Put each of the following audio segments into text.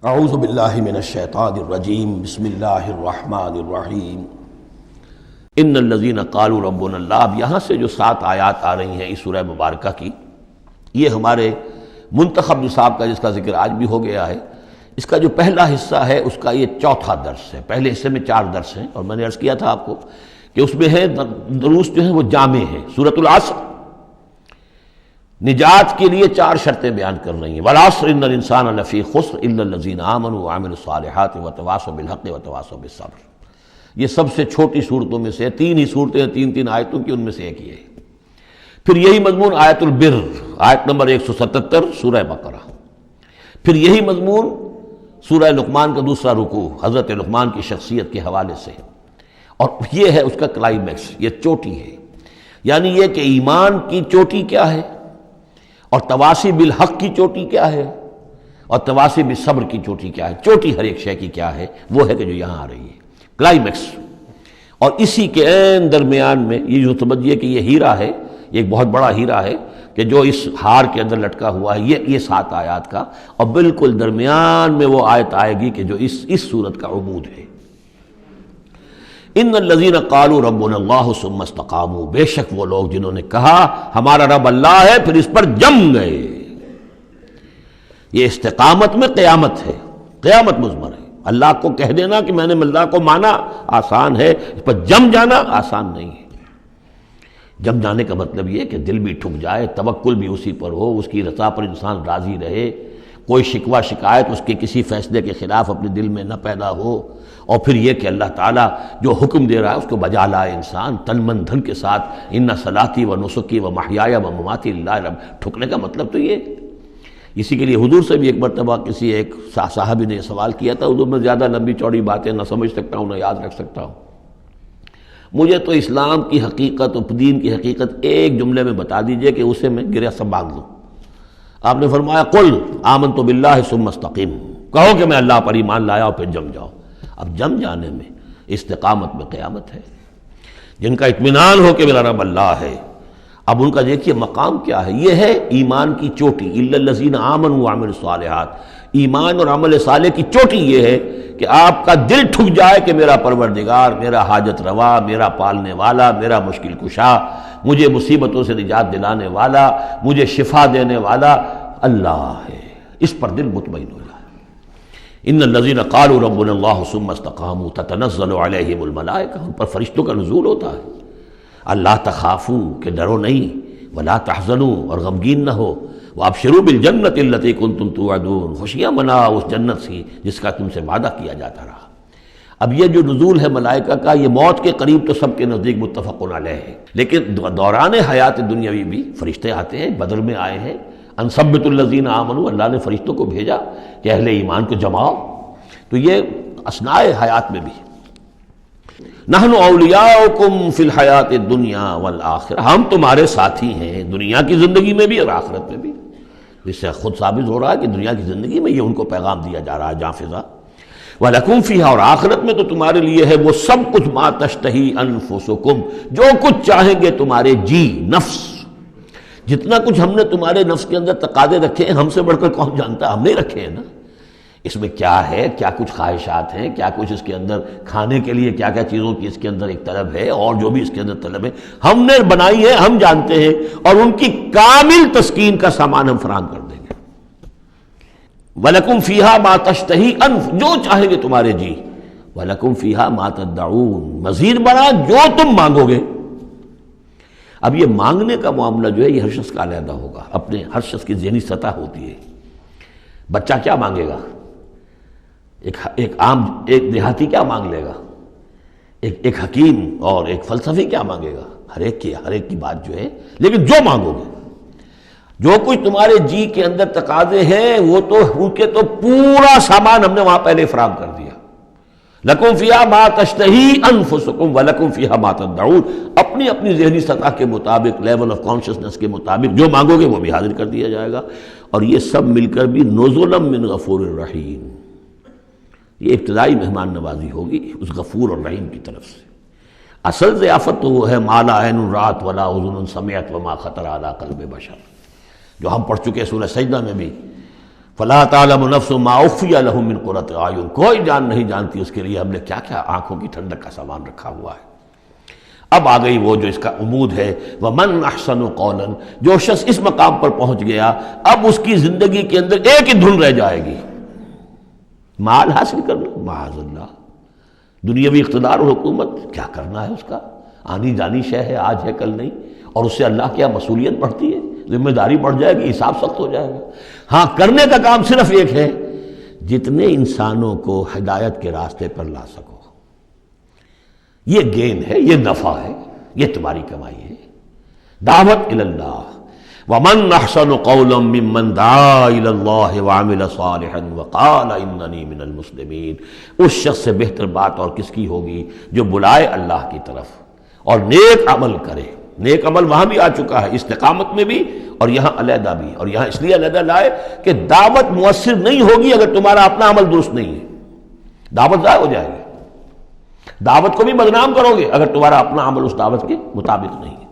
اعوذ باللہ من الشیطان الرجیم بسم اللہ الرحمن الرحیم ان الذین قالوا ربنا اللہ۔ اب یہاں سے جو 7 آیات آ رہی ہیں اس سورہ مبارکہ کی، یہ ہمارے منتخب نصاب کا جس کا ذکر آج بھی ہو گیا ہے، اس کا جو پہلا حصہ ہے اس کا یہ چوتھا درس ہے۔ پہلے حصے میں 4 درس ہیں، اور میں نے عرض کیا تھا آپ کو کہ اس میں ہے دروس جو ہیں وہ جامع ہیں۔ سورۃ العصر نجات کے لیے 4 شرطیں بیان کر رہی ہیں۔ والعصر ان الانسان لفی خسر الا الذین آمنوا وعملوا الصالحات وتواصوا بالحق وتواصوا بالصبر۔ یہ سب سے چھوٹی صورتوں میں سے 3 ہی صورتیں ہیں، 3 آیتوں کی، ان میں سے ایک یہ ہے۔ پھر یہی مضمون آیت البر، آیت نمبر 177 سورہ بقرہ۔ پھر یہی مضمون سورہ لقمان کا دوسرا رکوع، حضرت لقمان کی شخصیت کے حوالے سے، اور یہ ہے اس کا کلائمیکس، یہ چوٹی ہے۔ یعنی یہ کہ ایمان کی چوٹی کیا ہے، اور تواصی بالحق کی چوٹی کیا ہے، اور تواصی بالصبر کی چوٹی کیا ہے۔ چوٹی ہر ایک شے کی کیا ہے، وہ ہے کہ جو یہاں آ رہی ہے، کلائمیکس۔ اور اسی کے عین درمیان میں یہ جو سمجھیے کہ یہ ہیرا ہے، یہ ایک بہت بڑا ہیرا ہے کہ جو اس ہار کے اندر لٹکا ہوا ہے، یہ 7 آیات کا، اور بالکل درمیان میں وہ آیت آئے گی کہ جو اس صورت کا عمود ہے۔ ان الذین قالوا ربنا اللہ ثم استقاموا، بے شک وہ لوگ جنہوں نے کہا ہمارا رب اللہ ہے پھر اس پر جم گئے۔ یہ استقامت میں قیامت ہے، قیامت مضمر ہے۔ اللہ کو کہہ دینا کہ میں نے اللہ کو مانا آسان ہے، اس پر جم جانا آسان نہیں ہے۔ جم جانے کا مطلب یہ کہ دل بھی ٹھک جائے، توکل بھی اسی پر ہو، اس کی رضا پر انسان راضی رہے، کوئی شکوہ شکایت اس کے کسی فیصلے کے خلاف اپنے دل میں نہ پیدا ہو، اور پھر یہ کہ اللہ تعالیٰ جو حکم دے رہا ہے اس کو بجا لائے انسان تن من دھن کے ساتھ۔ ان صلاتی و نسکی و محیای و مماتی للہ رب۔ ٹھکنے کا مطلب تو یہ، اسی کے لیے حضور سے بھی ایک مرتبہ کسی ایک صاحب نے سوال کیا تھا، حضور میں زیادہ لمبی چوڑی باتیں نہ سمجھ سکتا ہوں نہ یاد رکھ سکتا ہوں، مجھے تو اسلام کی حقیقت اور دین کی حقیقت ایک جملے میں بتا دیجئے کہ اسے میں گرہ سب باندھ لوں۔ آپ نے فرمایا قل آمنت باللہ ثم استقم، کہو کہ میں اللہ پر ایمان لایا اور پھر جم جاؤ۔ اب جم جانے میں، استقامت میں قیامت ہے۔ جن کا اطمینان ہو کہ میرا رب اللہ ہے، اب ان کا دیکھیے مقام کیا ہے، یہ ہے ایمان کی چوٹی۔ الا الذین آمنوا وعملوا الصالحات، ایمان اور عمل صالح کی چوٹی یہ ہے کہ آپ کا دل ٹھک جائے کہ میرا پروردگار، میرا حاجت روا، میرا پالنے والا، میرا مشکل کشا، مجھے مصیبتوں سے نجات دلانے والا، مجھے شفا دینے والا اللہ ہے۔ اس پر دل مطمئن ہو جائے۔ ان الذین قالوا ربنا اللہ ثم استقاموا تتنزل علیہم الملائکہ، ان پر فرشتوں کا نزول ہوتا ہے۔ اللہ تخافوا، کہ ڈرو نہیں، ولا تحزنوا، اور غمگین نہ ہو، وابشروا بالجنۃ التی کنتم توعدون، خوشیاں مناؤ اس جنت سے جس کا تم سے وعدہ کیا جاتا رہا۔ اب یہ جو نزول ہے ملائکہ کا، یہ موت کے قریب تو سب کے نزدیک متفق علیہ ہے، لیکن دوران حیات دنیاوی بھی فرشتے آتے ہیں، بدر میں آئے ہیں۔ ان ثبت الذین آمنوا، اللہ نے فرشتوں کو بھیجا کہ اہل ایمان کو جماؤ، تو یہ اثناء حیات میں بھی۔ نحن اولیاؤکم فی الحیات الدنیا والآخرہ، ہم تمہارے ساتھی ہیں دنیا کی زندگی میں بھی اور آخرت میں بھی۔ اس سے خود ثابت ہو رہا ہے کہ دنیا کی زندگی میں یہ ان کو پیغام دیا جا رہا ہے جاں فضا۔ وَلَكُمْ فِيهَا، اور آخرت میں تو تمہارے لیے ہے وہ سب کچھ ما تشتہی انفسکم، جو کچھ چاہیں گے تمہارے جی نفس۔ جتنا کچھ ہم نے تمہارے نفس کے اندر تقاضے رکھے ہیں، ہم سے بڑھ کر کون جانتا، ہم نہیں رکھے ہیں نا۔ اس میں کیا ہے، کیا کچھ خواہشات ہیں، کیا کچھ اس کے اندر کھانے کے لیے کیا کیا چیزوں کی اس کے اندر ایک طلب ہے، اور جو بھی اس کے اندر طلب ہے ہم نے بنائی ہے، ہم جانتے ہیں، اور ان کی کامل تسکین کا سامان ہم فراہم کر دیں گے۔ وَلَكُمْ فِيهَا مَا تَشْتَهِي أَنفُسُكُمْ، جو چاہیں گے تمہارے جی۔ وَلَكُمْ فِيهَا مَا تَدَّعُونَ، مزید بڑا جو تم مانگو گے۔ اب یہ مانگنے کا معاملہ جو ہے یہ ہر شخص کا علیحدہ ہوگا، اپنے ہر شخص کی ذہنی سطح ہوتی ہے۔ بچہ کیا مانگے گا، ایک دیہاتی کیا مانگ لے گا، ایک حکیم اور ایک فلسفی کیا مانگے گا، ہر ایک کی بات جو ہے۔ لیکن جو مانگو گے، جو کچھ تمہارے جی کے اندر تقاضے ہیں، وہ تو ان کے تو پورا سامان ہم نے وہاں پہلے فراہم کر دیا۔ لکم فیہا ما تشتہی انفسکم ولکم فیہا ما تدعون، اپنی اپنی ذہنی سطح کے مطابق، لیول آف کانشسنس کے مطابق جو مانگو گے وہ بھی حاضر کر دیا جائے گا۔ اور یہ سب مل کر بھی نزلا من غفور الرحیم، یہ ابتدائی مہمان نوازی ہوگی اس غفور اور رحیم کی طرف سے۔ اصل ضیافت تو وہ ہے ما لا عین رأت ولا اذن سمعت وما خطر علی قلب بشر، جو ہم پڑھ چکے سورہ سجدہ میں بھی، فلا تعلم نفس ما اخفی لهم من قرۃ اعین، کوئی جان نہیں جانتی اس کے لیے ہم نے کیا کیا آنکھوں کی ٹھنڈک کا سامان رکھا ہوا ہے۔ اب آ گئی وہ جو اس کا عمود ہے، وَمَنْ أَحْسَنُ قَوْلًا، جو شخص اس مقام پر پہنچ گیا اب اس کی زندگی کے اندر ایک ہی دھن رہ جائے گی، مال حاصل کرنا، معاذ اللہ، دنیاوی اقتدار اور حکومت کیا کرنا ہے، اس کا آنی جانی شے ہے، آج ہے کل نہیں، اور اس سے اللہ کی مسئولیت بڑھتی ہے، ذمہ داری بڑھ جائے گی، حساب سخت ہو جائے گا۔ ہاں کرنے کا کام صرف ایک ہے، جتنے انسانوں کو ہدایت کے راستے پر لا سکو، یہ گین ہے، یہ نفع ہے، یہ تمہاری کمائی ہے۔ دعوت الی اللہ، ومن احسن قولا ممن دعا الی اللہ وعمل صالحا وقال اننی من المسلمین، اس شخص سے بہتر بات اور کس کی ہوگی جو بلائے اللہ کی طرف اور نیک عمل کرے۔ نیک عمل وہاں بھی آ چکا ہے، استقامت میں بھی اور یہاں علیحدہ بھی، اور یہاں اس لیے علیحدہ لائے کہ دعوت مؤثر نہیں ہوگی اگر تمہارا اپنا عمل درست نہیں ہے، دعوت ضائع ہو جائے گی۔ دعوت کو بھی بدنام کرو گے اگر تمہارا اپنا عمل اس دعوت کے مطابق نہیں ہے۔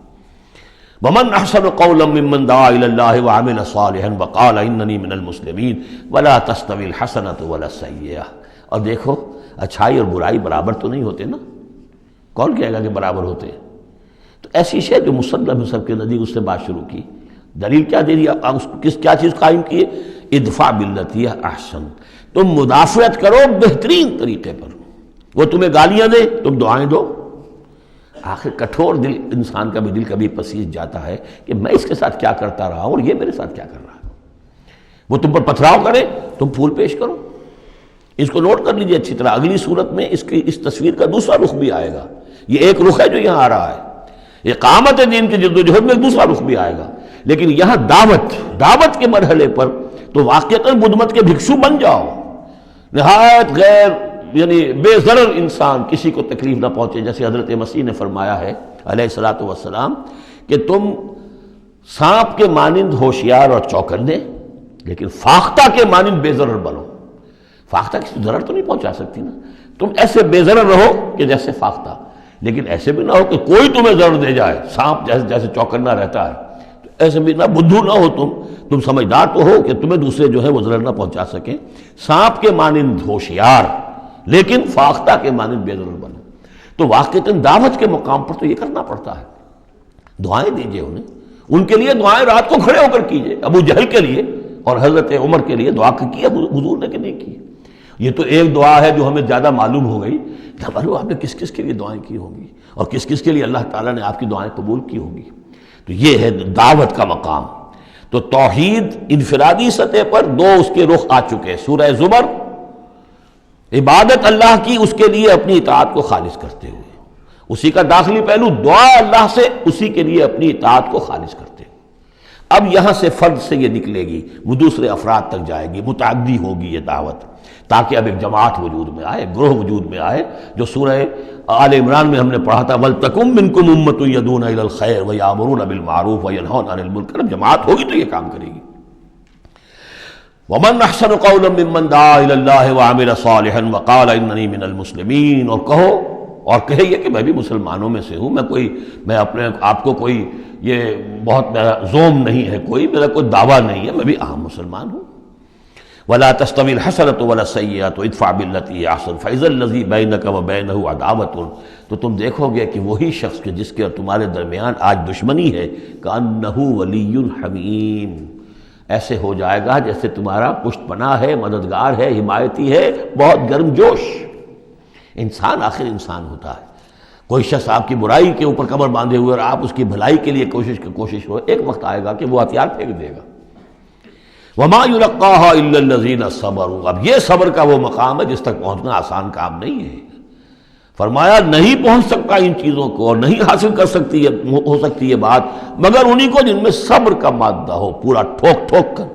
ومن احسن قولا ممن دعا الى الله وعمل صالحا وقال اننی من المسلمین ولا تستوی الحسنۃ ولا السیئۃ، اور دیکھو اچھائی اور برائی برابر تو نہیں ہوتے نا، کون کہے گا کہ برابر ہوتے ہیں؟ تو ایسی شے جو مسلم ہے سب کے نزدیک، اس سے بات شروع کی، دلیل کیا دے دیا، کیا چیز قائم کی ہے؟ ادفع باللتی ہے احسن، تم مدافعت کرو بہترین طریقے پر، وہ تمہیں گالیاں دے تم دعائیں دو۔ آخر کٹھور دل انسان کا بھی دل کبھی پسیج جاتا ہے کہ میں اس کے ساتھ کیا کرتا رہا ہوں اور یہ میرے ساتھ کیا کر رہا ہے۔ وہ تم پر پتھراؤ کرے تم پھول پیش کرو۔ اس کو نوٹ کر لیجئے اچھی طرح، اگلی صورت میں اس تصویر کا دوسرا رخ بھی آئے گا، یہ ایک رخ ہے جو یہاں آ رہا ہے، اقامت دین کی جدوجہد میں ایک دوسرا رخ بھی آئے گا، لیکن یہاں دعوت کے مرحلے پر تو واقعتاً بدھ مت کے بھکشو بن جاؤ، نہایت غیر یعنی بے ضرر انسان، کسی کو تکلیف نہ پہنچے، جیسے حضرت مسیح نے فرمایا ہے علیہ الصلوۃ والسلام کہ تم سانپ کے مانند ہوشیار اور چوکنے لیکن فاختہ کے مانند بے ضرر بنو۔ فاختہ کسی ضرر تو نہیں پہنچا سکتی نا، تم ایسے بے ضرر رہو کہ جیسے فاختہ، لیکن ایسے بھی نہ ہو کہ کوئی تمہیں ضرر دے جائے، سانپ جیسے چوکنا رہتا ہے، تو ایسے بھی نہ بدھو نہ ہو تم سمجھدار تو ہو کہ تمہیں دوسرے جو ہے وہ ضرر نہ پہنچا سکیں، سانپ کے مانند ہوشیار لیکن فاختہ کے مانند بے ضرر بنو۔ تو واقعتاً دعوت کے مقام پر تو یہ کرنا پڑتا ہے، دعائیں دیجئے انہیں، ان کے لیے دعائیں رات کو کھڑے ہو کر کیجئے، ابو جہل کے لیے اور حضرت عمر کے لیے دعا کی حضور نے کہ نہیں کی۔ یہ تو ایک دعا ہے جو ہمیں زیادہ معلوم ہو گئی، معلوم آپ نے کس کس کے لیے دعائیں کی ہوں گی اور کس کس کے لیے اللہ تعالیٰ نے آپ کی دعائیں قبول کی ہوں گی۔ تو یہ ہے دعوت کا مقام۔ تو توحید انفرادی سطح پر دو اس کے رخ آ چکے، سورہ زمر عبادت اللہ کی، اس کے لیے اپنی اطاعت کو خالص کرتے ہوئے، اسی کا داخلی پہلو دعا اللہ سے، اسی کے لیے اپنی اطاعت کو خالص کرتے ہوئے۔ اب یہاں سے فرد سے یہ نکلے گی، وہ دوسرے افراد تک جائے گی، متعدی ہوگی یہ دعوت، تاکہ اب ایک جماعت وجود میں آئے، گروہ وجود میں آئے، جو سورہ آل عمران میں ہم نے پڑھا تھا وَلْتَكُن مِّنكُمْ أُمَّةٌ يَدْعُونَ إِلَى الْخَيْرِ وَيَأْمُرُونَ بِالْمَعْرُوفِ وَيَنْهَوْنَ عَنِ الْمُنكَرِ۔ جب جماعت ہوگی تو یہ کام کرے گی۔ وَمَنْ أَحْسَنُ قَوْلًا مِّمَّنْ دَعَا إِلَى اللَّهِ وَعَمِلَ صَالِحًا وَقَالَ إِنَّنِي مِنَ الْمُسْلِمِينَ، اور کہو اور کہے یہ کہ میں بھی مسلمانوں میں سے ہوں، میں اپنے آپ کو کوئی یہ بہت میرا زوم نہیں ہے، میرا کوئی دعویٰ نہیں ہے، میں بھی عام مسلمان ہوں۔ وَلَا تَسْتَوِي الْحَسَنَةُ وَلَا السَّيِّئَةُ ادْفَعْ بِالَّتِي هِيَ أَحْسَنُ فَإِذَا الَّذِي بَيْنَكَ وَبَيْنَهُ عَدَاوَةٌ، تو تم دیکھو گے کہ وہی شخص کہ جس کے اور تمہارے درمیان آج دشمنی ہے، كَأَنَّهُ وَلِيٌّ حَمِيمٌ، ایسے ہو جائے گا جیسے تمہارا پشت پناہ ہے، مددگار ہے، حمایتی ہے، بہت گرم جوش۔ انسان آخر انسان ہوتا ہے، کوئی شخص آپ کی برائی کے اوپر کمر باندھے ہوئے اور آپ اس کی بھلائی کے لیے کوشش ہو، ایک وقت آئے گا کہ وہ ہتھیار پھینک دے گا۔ وَمَا يُلَقَّاهَا إِلَّا الَّذِينَ صَبَرُوا، اب یہ صبر کا وہ مقام ہے جس تک پہنچنا آسان کام نہیں ہے۔ فرمایا نہیں پہنچ سکتا ان چیزوں کو اور نہیں حاصل کر سکتی ہو سکتی یہ بات مگر انہی کو جن میں صبر کا مادہ ہو، پورا ٹھوک ٹھوک کر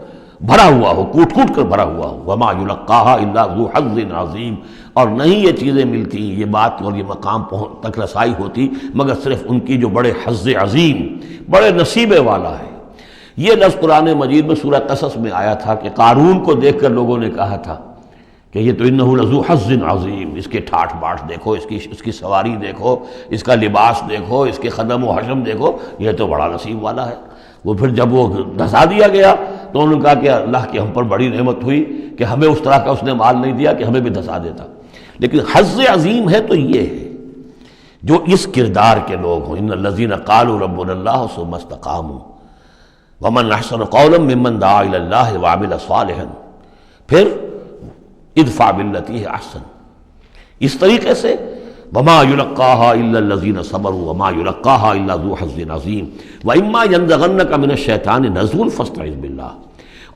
بھرا ہوا ہو، کوٹ کوٹ کر بھرا ہوا ہو۔ وَمَا يُلَقَّاهَا إِلَّا ذُو حَظٍّ عَظِيمٍ، اور نہیں یہ چیزیں ملتی، یہ بات اور یہ مقام تک رسائی ہوتی مگر صرف ان کی جو بڑے حظ عظیم، بڑے نصیبے والا ہے۔ یہ لفظ قرآن مجید میں سورہ قصص میں آیا تھا کہ قارون کو دیکھ کر لوگوں نے کہا تھا کہ یہ تو انہ لذو حظ عظیم، اس کے ٹھاٹھ باٹھ دیکھو، اس کی سواری دیکھو، اس کا لباس دیکھو، اس کے خدم و حشم دیکھو، یہ تو بڑا نصیب والا ہے۔ وہ پھر جب وہ دھسا دیا گیا تو انہوں نے کہا کہ اللہ کی ہم پر بڑی نعمت ہوئی کہ ہمیں اس طرح کا اس نے مال نہیں دیا کہ ہمیں بھی دھسا دیتا. لیکن حظ عظیم ہے تو یہ ہے جو اس کردار کے لوگ ہوں. ان الذین قالوا ربنا اللہ ثم استقاموا ومن احسن قولا ممن دعا الی اللہ وعمل صالحا. پھر ادفع باللتی ہے احسن. اس طریقے سے وما یلقاها الا الذین صبروا وما یلقاها الا ذو حظ عظیم واما ینزغنک من الشیطان نزغ فاستعذ باللہ.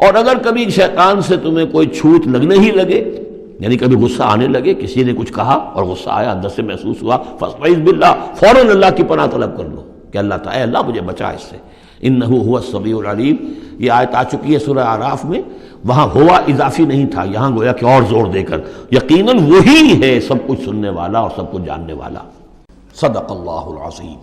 اور اگر کبھی شیطان سے تمہیں کوئی چھوت لگنے ہی لگے، یعنی کبھی غصہ آنے لگے، کسی نے کچھ کہا اور غصہ آیا، اندر سے محسوس ہوا، فاستعذ باللہ، فوراً اللہ کی پناہ طلب کر لو کہ اللہ تعالی اللہ مجھے بچا اس سے. انہ هو السمیع العلیم. یہ آیت آ چکی ہے سورہ اعراف میں. وہاں ہوا اضافی نہیں تھا، یہاں گویا کہ اور زور دے کر یقیناً وہی ہے سب کچھ سننے والا اور سب کچھ جاننے والا. صدق اللہ العظیم.